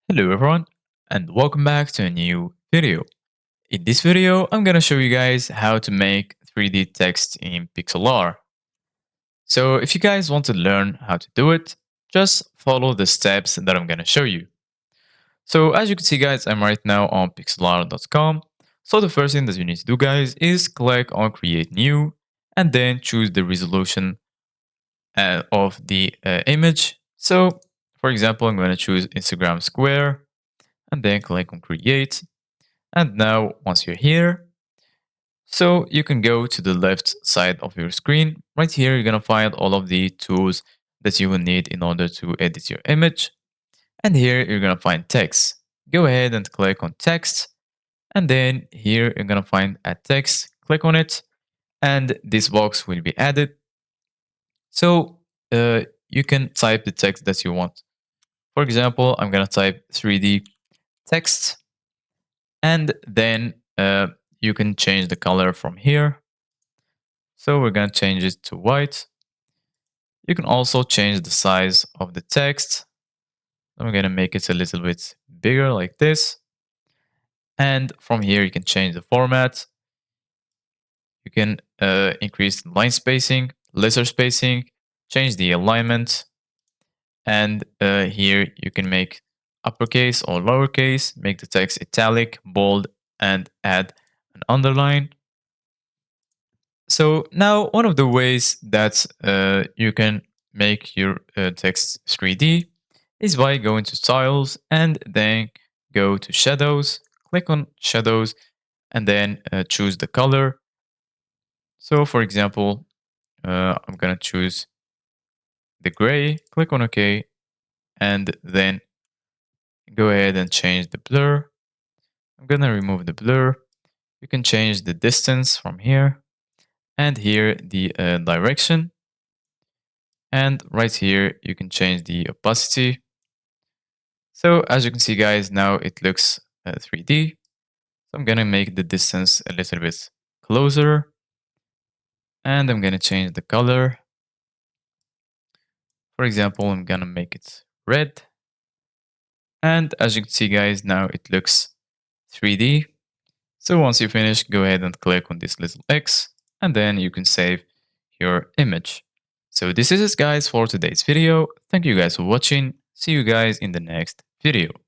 Hello everyone and welcome back to a new video. In this video, I'm gonna show you guys how to make 3D text in Pixlr. So if you guys want to learn how to do it, just follow the steps that I'm gonna show you. So as you can see guys, I'm right now on pixlr.com. So the first thing that you need to do guys is click on create new and then choose the resolution of the image. So for example, I'm gonna choose Instagram square and then click on create. And now once you're here, so you can go to the left side of your screen. Right here, you're going to find all of the tools that you will need in order to edit your image. And here you're going to find text. Go ahead and click on text. And then here you're going to find add text. Click on it. And this box will be added. So you can type the text that you want. For example, I'm going to type 3D text. And then you can change the color from here. So we're going to change it to white. You can also change the size of the text. I'm going to make it a little bit bigger like this. And from here, you can change the format. You can increase the line spacing, lesser spacing, change the alignment. And here you can make uppercase or lowercase, make the text italic, bold, and add an underline. So now one of the ways that you can make your text 3D is by going to styles and then go to shadows, click on shadows and then choose the color. So for example, I'm going to choose the gray, click on OK, and then go ahead and change the blur. I'm going to remove the blur. You can change the distance from here and here the direction. And right here, you can change the opacity. So as you can see, guys, now it looks 3D. So I'm going to make the distance a little bit closer. And I'm going to change the color. For example, I'm going to make it red. And as you can see, guys, now it looks 3D. So once you finish, go ahead and click on this little X. And then you can save your image. So this is it guys for today's video. Thank you guys for watching. See you guys in the next video.